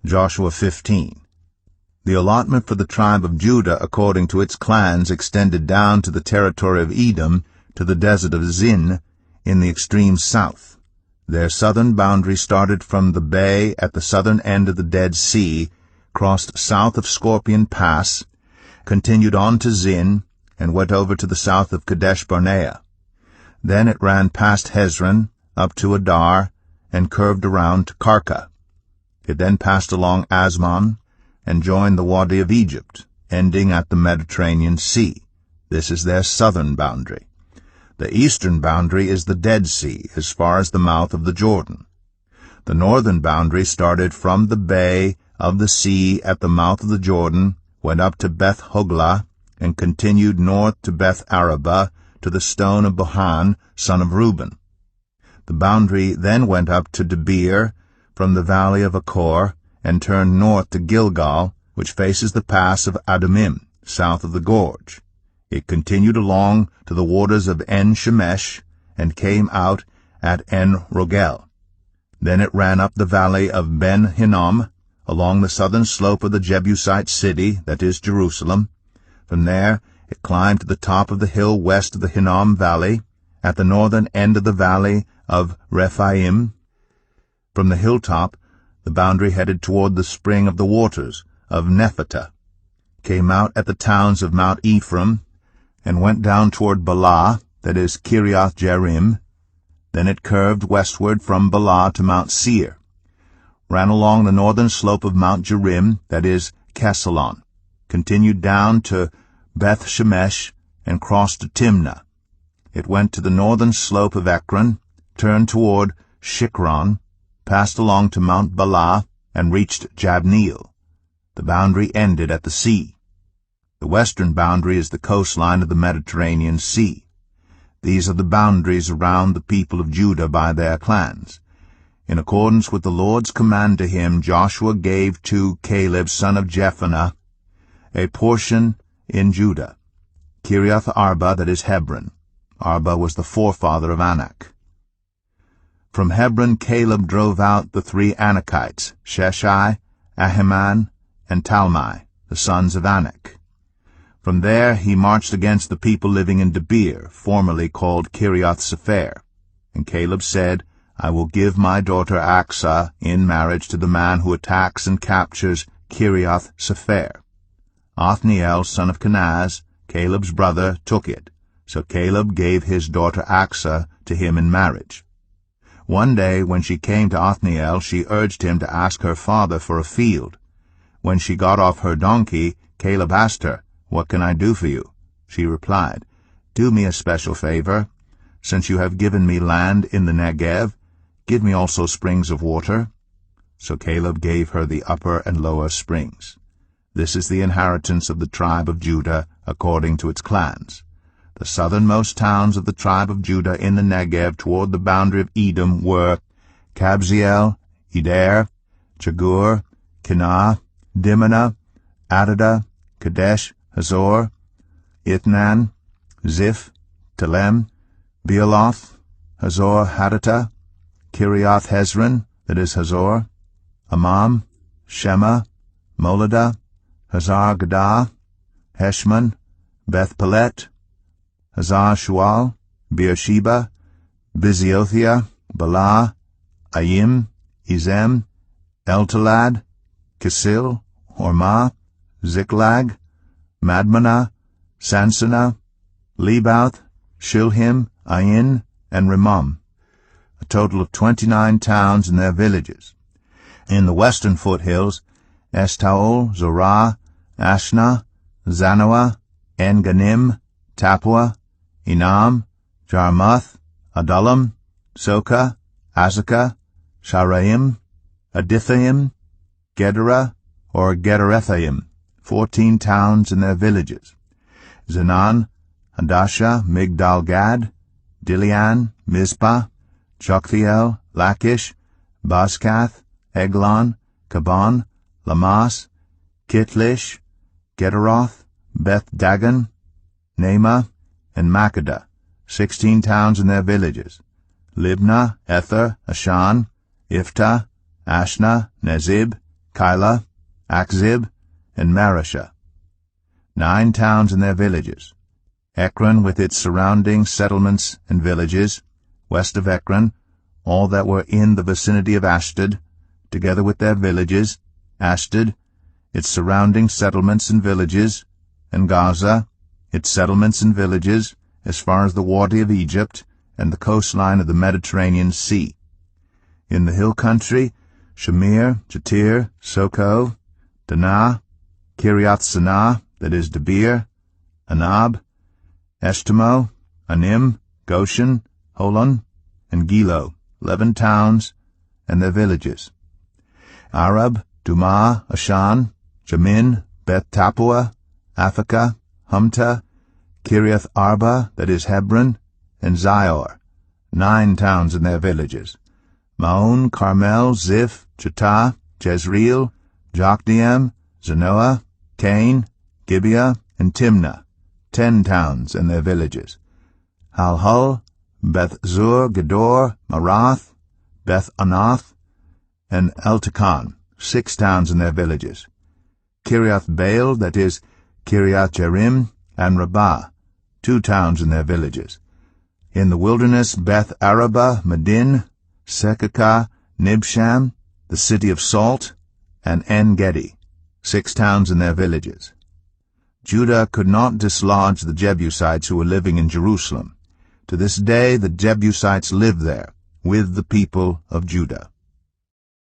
Joshua 15. The allotment for the tribe of Judah according to its clans extended down to the territory of Edom, to the desert of Zin, in the extreme south. Their southern boundary started from the bay at the southern end of the Dead Sea, crossed south of Scorpion Pass, continued on to Zin, and went over to the south of Kadesh Barnea. Then it ran past Hezron, up to Adar, and curved around to Karka. It then passed along Asmon, and joined the Wadi of Egypt, ending at the Mediterranean Sea. This is their southern boundary. The eastern boundary is the Dead Sea, as far as the mouth of the Jordan. The northern boundary started from the bay of the sea at the mouth of the Jordan, went up to Beth Hoglah, and continued north to Beth Arabah, to the stone of Bohan, son of Reuben. The boundary then went up to Debir, from the valley of Achor, and turned north to Gilgal, which faces the pass of Adumim, south of the gorge. It continued along to the waters of En-Shemesh, and came out at En-Rogel. Then it ran up the valley of Ben-Hinnom, along the southern slope of the Jebusite city, that is Jerusalem. From there it climbed to the top of the hill west of the Hinnom valley, at the northern end of the valley of Rephaim. From the hilltop the boundary headed toward the spring of the waters of Nephtah, came out at the towns of Mount Ephraim, and went down toward Baalah, that is Kiriath Jearim. Then it curved westward from Baalah to Mount Seir, ran along the northern slope of Mount Jearim, that is Kesalon, continued down to Beth Shemesh, and crossed to Timnah. It went to the northern slope of Ekron, turned toward Shikron, passed along to Mount Baalah, and reached Jabneel. The boundary ended at the sea. The western boundary is the coastline of the Mediterranean Sea. These are the boundaries around the people of Judah by their clans. In accordance with the Lord's command to him, Joshua gave to Caleb son of Jephunneh a portion in Judah, Kiriath Arba, that is Hebron. Arba was the forefather of Anak. From Hebron Caleb drove out the 3 Anakites, Sheshai, Ahiman, and Talmai, the sons of Anak. From there he marched against the people living in Debir, formerly called Kiriath Sepher. And Caleb said, I will give my daughter Aksah in marriage to the man who attacks and captures Kiriath Sepher. Othniel, son of Kenaz, Caleb's brother, took it. So Caleb gave his daughter Aksah to him in marriage. One day, when she came to Othniel, she urged him to ask her father for a field. When she got off her donkey, Caleb asked her, What can I do for you? She replied, Do me a special favor. Since you have given me land in the Negev, give me also springs of water. So Caleb gave her the upper and lower springs. This is the inheritance of the tribe of Judah according to its clans. The southernmost towns of the tribe of Judah in the Negev toward the boundary of Edom were Kabzeel, Eder, Chagur, Kenah, Dimnah, Adadah, Kadesh, Hazor, Ithnan, Ziph, Telem, Bealoth, Hazor Hadattah, Kiriath Hezron, that is Hazor, Amam, Shema, Moladah, Hazar Gadah, Heshmon, Beth Pelet, Hazar Shual, Beersheba, Biziothia, Bala, Ayim, Ezem, Eltalad, Kisil, Hormah, Ziklag, Madmanah, Sansannah, Lebouth, Shilhim, Ain, and Rimmon, a total of 29 towns and their villages. In the western foothills, Estaol, Zorah, Ashna, Zanoah, En-Ganim, Tapua, Enam, Jarmuth, Adullam, Soka, Azekah, Sharaim, Adithaim, Gederah, or Gederethaim, 14 towns and their villages. Zenan, Hadasha, Migdal-Gad, Dilian, Mizpah, Joktheel, Lachish, Bazkath, Eglon, Kaban, Lamas, Kitlish, Gederoth, Beth-Dagon, Naamah, and Makkedah, 16 towns and their villages. Libnah, Ether, Ashan, Iftah, Ashna, Nezib, Keilah, Achzib, and Mareshah. 9 towns and their villages. Ekron with its surrounding settlements and villages, west of Ekron, all that were in the vicinity of Ashdod, together with their villages, Ashdod, its surrounding settlements and villages, and Gaza, its settlements and villages, as far as the water of Egypt and the coastline of the Mediterranean Sea. In the hill country, Shamir, Jatir, Soko, Danah, Kiriath-Sanah, that is Debir, Anab, Eshtemoh, Anim, Goshen, Holon, and Gilo, 11 towns and their villages. Arab, Dumah, Ashan, Jamin, Beth Tappuah, Aphekah, Humta, Kiriath Arba, that is Hebron, and Zior, 9 towns and their villages. Maon, Carmel, Ziph, Chattah, Jezreel, Jokdeam, Zanoah, Cain, Gibeah, and Timnah, 10 towns and their villages. Halhul, Beth-zur, Gedor, Marath, Beth-Anath, and Eltekon, 6 towns and their villages. Kiriath-Baal, that is Kiriath-Jearim, and Rabbah, 2 towns and their villages. In the wilderness, Beth-Arabah, Medin, Sekakah, Nibsham, the city of salt, and En-Gedi, 6 towns and their villages. Judah could not dislodge the Jebusites who were living in Jerusalem. To this day the Jebusites live there, with the people of Judah.